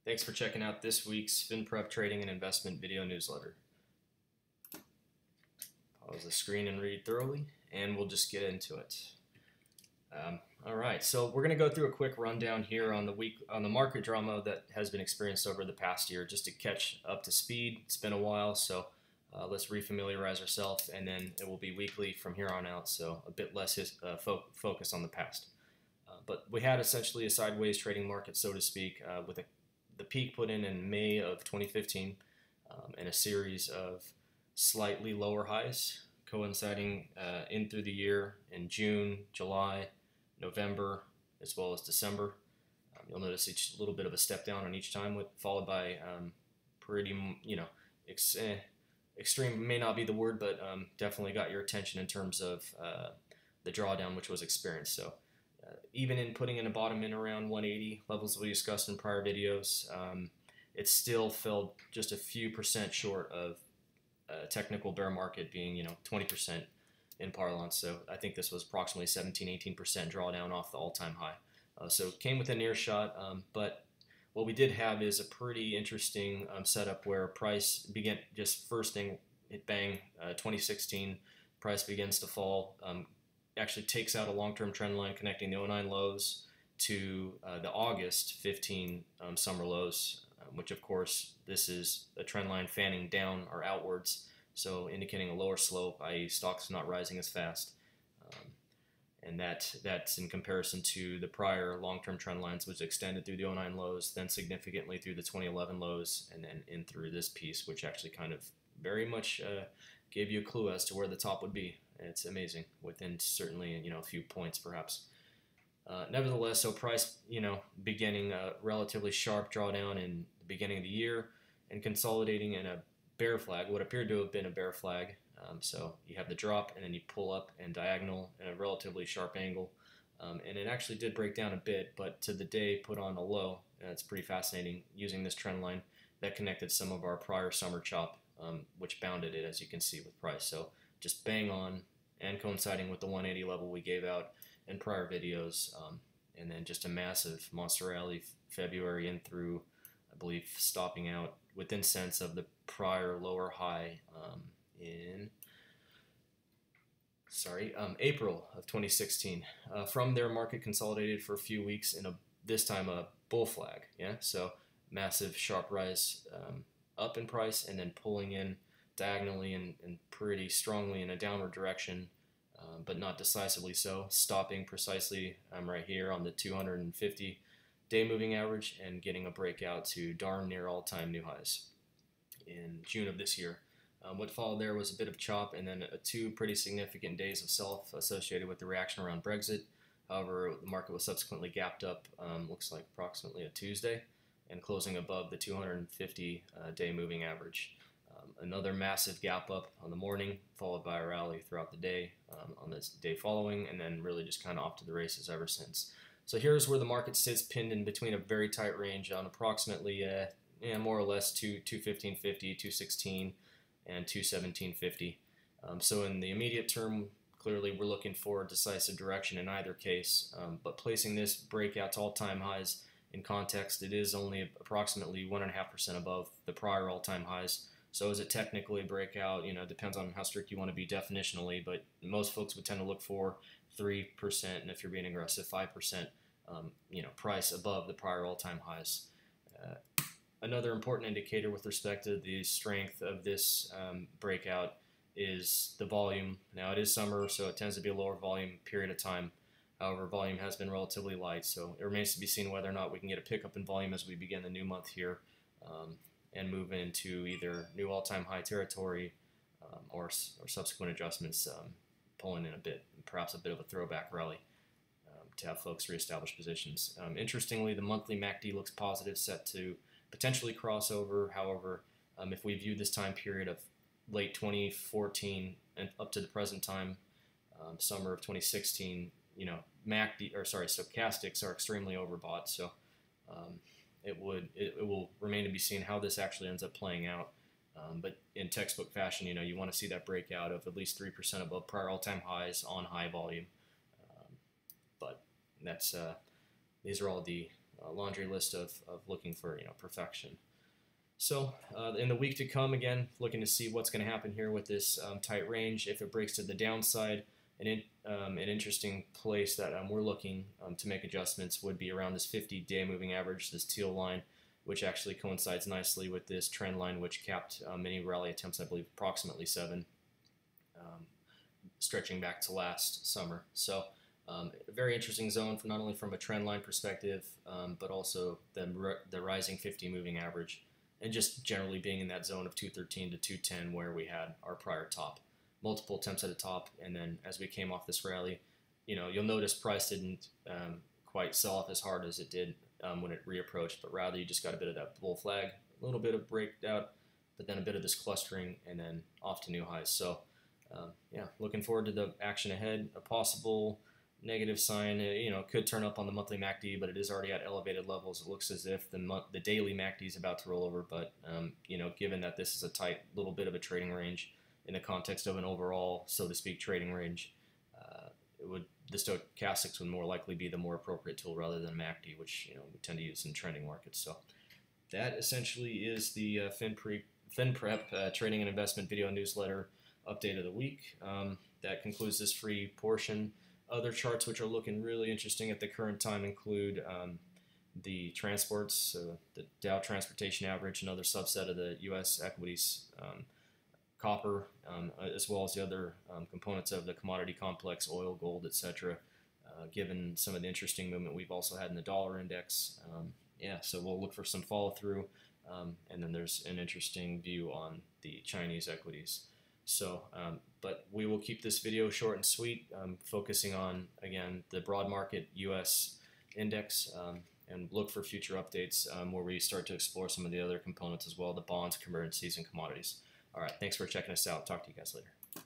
Thanks for checking out this week's FinPrep Trading and Investment video newsletter. Pause the screen and read thoroughly, and we'll just get into it. All right, so we're going to go through a quick rundown here on the market drama that has been experienced over the past year, just to catch up to speed. It's been a while, so let's refamiliarize ourselves, and then it will be weekly from here on out, so a bit less focus on the past. But we had essentially a sideways trading market, so to speak, with the peak put in May of 2015, and a series of slightly lower highs coinciding in through the year in June, July, November, as well as December. You'll notice each little bit of a step down on each time, followed by pretty, extreme may not be the word, but definitely got your attention in terms of the drawdown which was experienced. So even in putting in a bottom in around 180 levels we discussed in prior videos, it still fell just a few percent short of technical bear market being 20% in parlance. So I think this was approximately 17-18% drawdown off the all-time high. So it came within earshot, but what we did have is a pretty interesting setup where price began just first thing, it bang, 2016 price begins to fall. Actually takes out a long-term trend line connecting the 09 lows to the August 15 summer lows, which of course this is a trend line fanning down or outwards, so indicating a lower slope, i.e. stocks not rising as fast. And that's in comparison to the prior long-term trend lines, which extended through the 09 lows, then significantly through the 2011 lows, and then in through this piece, which actually kind of very much gave you a clue as to where the top would be. It's amazing within certainly a few points perhaps. Nevertheless, so price beginning a relatively sharp drawdown in the beginning of the year and consolidating in a bear flag, what appeared to have been a bear flag. So you have the drop and then you pull up and diagonal in a relatively sharp angle, and it actually did break down a bit, but to the day put on a low. It's pretty fascinating using this trend line that connected some of our prior summer chop, which bounded it, as you can see with price. So just bang on and coinciding with the 180 level we gave out in prior videos, and then just a massive monster rally February in through, I believe, stopping out within cents of the prior lower high in April of 2016. From there, market consolidated for a few weeks in this time a bull flag. Yeah, so massive sharp rise up in price, and then pulling in diagonally and pretty strongly in a downward direction, but not decisively so, stopping precisely right here on the 250-day moving average and getting a breakout to darn near all-time new highs in June of this year. What followed there was a bit of chop and then two pretty significant days of sell-off associated with the reaction around Brexit. However, the market was subsequently gapped up, looks like approximately a Tuesday, and closing above the 250-day moving average. Another massive gap up on the morning, followed by a rally throughout the day on this day following, and then really just kind of off to the races ever since. So here's where the market sits pinned in between a very tight range on approximately more or less 215.50, 216, and 217.50. So in the immediate term, clearly we're looking for decisive direction in either case, but placing this breakout to all-time highs in context, it is only approximately 1.5% above the prior all-time highs. So is it technically a breakout? Depends on how strict you want to be definitionally, but most folks would tend to look for 3%, and if you're being aggressive, 5%, price above the prior all-time highs. Another important indicator with respect to the strength of this breakout is the volume. Now it is summer, so it tends to be a lower volume period of time. However, volume has been relatively light, so it remains to be seen whether or not we can get a pickup in volume as we begin the new month here, and move into either new all-time high territory or subsequent adjustments, pulling in a bit, perhaps a bit of a throwback rally to have folks reestablish positions. Interestingly, the monthly MACD looks positive, set to potentially cross over. However, if we view this time period of late 2014 and up to the present time, summer of 2016, stochastics are extremely overbought. So it will remain to be seen how this actually ends up playing out. But in textbook fashion, you want to see that breakout of at least 3% above prior all-time highs on high volume. But that's these are all the laundry list of looking for perfection. So in the week to come, again, looking to see what's going to happen here with this tight range. If it breaks to the downside, an interesting place that we're looking to make adjustments would be around this 50-day moving average, this teal line, which actually coincides nicely with this trend line, which capped many rally attempts, I believe approximately 7, stretching back to last summer. So a very interesting zone, not only from a trend line perspective, but also the rising 50 moving average, and just generally being in that zone of 213 to 210 where we had our prior top. Multiple attempts at a top, and then as we came off this rally, you'll notice price didn't quite sell off as hard as it did when it reapproached, but rather you just got a bit of that bull flag, a little bit of breakout, but then a bit of this clustering, and then off to new highs. So yeah, looking forward to the action ahead. A possible negative sign, could turn up on the monthly MACD, but it is already at elevated levels. It looks as if the daily MACD is about to roll over, but given that this is a tight little bit of a trading range in the context of an overall, so to speak, trading range, the stochastics would more likely be the more appropriate tool rather than MACD, which we tend to use in trending markets. So that essentially is the FinPrep Trading and Investment Video Newsletter update of the week. That concludes this free portion. Other charts which are looking really interesting at the current time include the transports, the Dow Transportation Average, another subset of the U.S. equities, copper, as well as the other components of the commodity complex, oil, gold, etc. Given some of the interesting movement we've also had in the dollar index. Yeah, so we'll look for some follow through, and then there's an interesting view on the Chinese equities. So, but we will keep this video short and sweet, focusing on, again, the broad market U.S. index, and look for future updates where we start to explore some of the other components as well, the bonds, currencies, and commodities. All right, thanks for checking us out. Talk to you guys later.